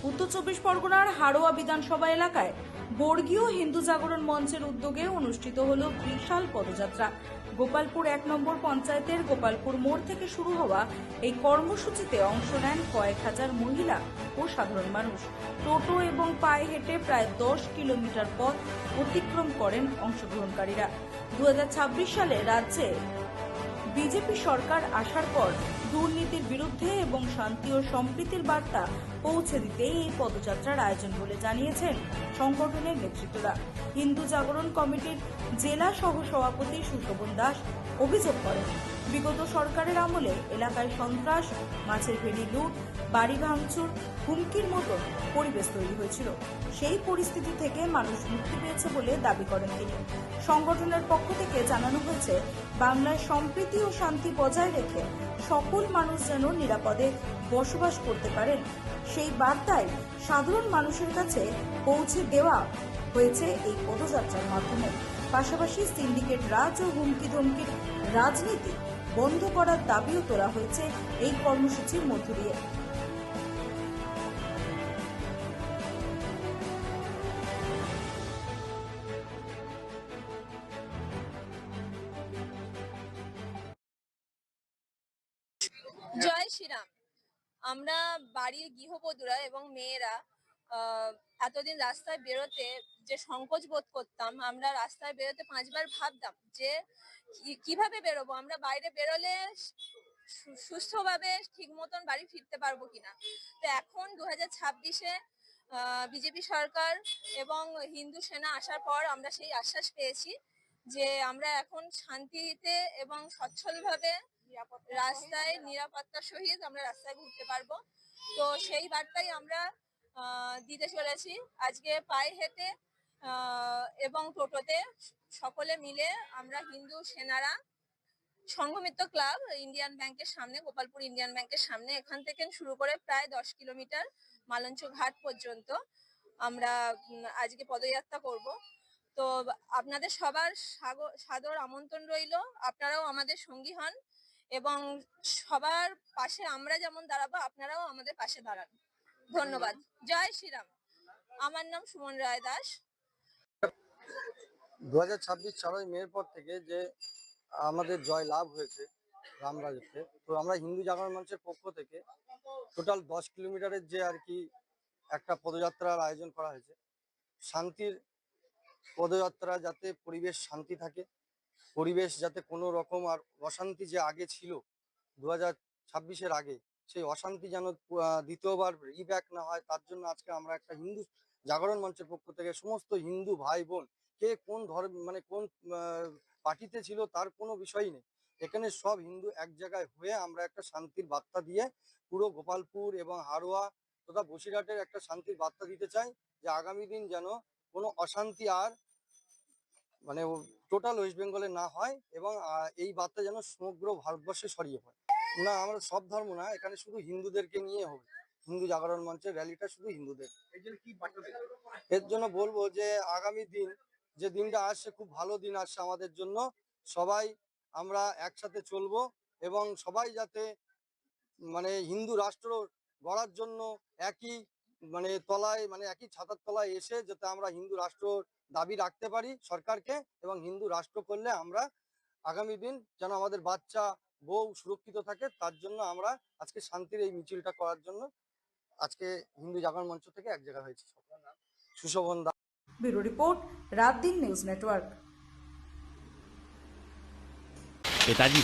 উত্তর চব্বিশ পরগনার হাড়োয়া বিধানসভা এলাকায় বর্গীয় হিন্দু জাগরণ মঞ্চের উদ্যোগে অনুষ্ঠিত হল বিশাল পদযাত্রা। গোপালপুর ১ নম্বর পঞ্চায়েতের গোপালপুর মোড় থেকে শুরু হওয়া এই কর্মসূচিতে অংশ নেন কয়েক হাজার মহিলা ও সাধারণ মানুষ। টোটো এবং পায়ে হেঁটে প্রায় ১০ কিলোমিটার পথ অতিক্রম করেন অংশগ্রহণকারীরা। ২০২৬ সালে রাজ্যে বিজেপি সরকার আসার পর দুর্নীতির বিরুদ্ধে এবং শান্তি ও সম্প্রীতির বার্তা পৌঁছে দিতেই এই পদযাত্রার আয়োজন বলে জানিয়েছেন সংগঠনের নেতৃত্বরা। হিন্দু জাগরণ কমিটির জেলা সহ সভাপতি সুশোভন দাস অভিযোগ করেন, বিগত সরকারের আমলে এলাকায় সন্ত্রাস, মাছের ভেড়ি লুট, বাড়ি ভাঙচুর, হুমকির মতো পরিবেশ তৈরি হয়েছিল। সেই পরিস্থিতি থেকে মানুষ মুক্তি পেয়েছে বলে দাবি করেন তিনি। সংগঠনের পক্ষ থেকে জানানো হয়েছে, বাংলায় সম্প্রীতি ও শান্তি বজায় রেখে সকল মানুষ যেন নিরাপদে বসবাস করতে পারেন, সেই বার্তায় সাধারণ মানুষের কাছে পৌঁছে দেওয়া হয়েছে এই পদযাত্রার মাধ্যমে। পাশাপাশি সিন্ডিকেট রাজ ও হুমকি ধমকির রাজনীতি বন্ধ করার দাবিও তোলা হয়েছে এই কর্মসূচির মধ্য দিয়ে। জয় শ্রীরাম। আমরা বাড়ির গৃহবধূরা এবং মেয়েরা এতদিন রাস্তায় বেরোতে যে সংকোচ বোধ করতাম, আমরা রাস্তায় বেরোতে 5 বার ভাবতাম যে কিভাবে বেরোবো, আমরা বাইরে বেরোলে সুস্থভাবে ঠিক মতন বাড়ি ফিরতে পারবো কিনা। তো এখন 2026-এ বিজেপি সরকার এবং হিন্দু সেনা আসার পর আমরা সেই আশ্বাস পেয়েছি যে আমরা এখন শান্তিতে এবং সচ্ছলভাবে রাস্তায় নিরাপত্তার সহিত আমরা রাস্তায় ঘুরতে পারবো। তো সেই বার্তাই আমরা দিতে চলেছি। আজকে পায়ে হেঁটে এবং টোটোতে সকলে মিলে আমরা হিন্দু সেনারা সংঘমিত্র ক্লাব ইন্ডিয়ান ব্যাংকের সামনে, গোপালপুর ইন্ডিয়ান ব্যাংকের সামনে, এখান থেকে শুরু করে প্রায় 10 কিলোমিটার মালঞ্চ ঘাট পর্যন্ত আমরা আজকে পদযাত্রা করব। তো আপনাদের সবার সাদর আমন্ত্রণ রইল, আপনারাও আমাদের সঙ্গী হন এবং সবার পাশে আমরা যেমন দাঁড়াবো আপনারাও আমাদের পাশে দাঁড়ান। ধন্যবাদ। জয় শ্রীরাম। আমার নাম সুমন রায় দাস। 2026 6ই মের পর থেকে যে আমাদের জয় লাভ হয়েছে রামরাজ্যতে, তো আমরা হিন্দু জাগরণ মঞ্চের পক্ষ থেকে টোটাল 10 কিলোমিটারের যে আর কি একটা পদযাত্রার আয়োজন করা হয়েছে। শান্তির পদযাত্রা, যাতে পরিবেশ শান্তি থাকে, পরিবেশ যাতে কোনো রকম আর অশান্তি যে আগে ছিল 2026-এর আগে, সেই অশান্তি যেন দ্বিতীয়বার রিব্যাক না হয়, তার জন্য আজকে আমরা একটা হিন্দু জাগরণ মঞ্চের পক্ষ থেকে সমস্ত হিন্দু ভাই বোন, কে কোন ধর্ম মানে কোন পার্টিতে ছিল তার কোনো বিষয় নেই, এখানে সব হিন্দু এক জায়গায় হয়ে আমরা একটা শান্তির বার্তা দিয়ে পুরো গোপালপুর এবং হাড়োয়া তথা বসিরহাটের একটা শান্তির বার্তা দিতে চাই যে আগামী দিন যেন কোনো অশান্তি আর মানে টোটাল ওয়েস্ট বেঙ্গলে না হয় এবং এই বার্তা যেন সমগ্র ভারতবর্ষে ছড়িয়ে পড়ে। না, আমরা সব ধর্ম না, এখানে শুধু হিন্দুদেরকে নিয়ে হবে। হিন্দু জাগরণ মঞ্চের র্যালিটা শুধু হিন্দুদের। এর জন্য বলবো যে আগামী দিন যে দিনটা আসছে, খুব ভালো দিন আসছে আমাদের জন্য। সবাই আমরা একসাথে চলবো এবং সবাই যাতে মানে হিন্দু রাষ্ট্র গড়ার জন্য একই মানে তলায়, মানে একই ছাতার তলায় এসে যাতে আমরা হিন্দু রাষ্ট্র দাবি রাখতে পারি সরকারকে, এবং হিন্দু রাষ্ট্র করলে আমরা আগামী দিন যেন আমাদের বাচ্চা বউ সুরক্ষিত থাকে, তার জন্য আমরা আজকে শান্তির এই মিছিলটা করার জন্য আজকে হিন্দু জাগরণ মঞ্চ থেকে এক জায়গা হয়েছে। সুশোভন দাস। ব্যুরো রিপোর্ট, রাত দিন নিউজ নেটওয়ার্ক। पिताजी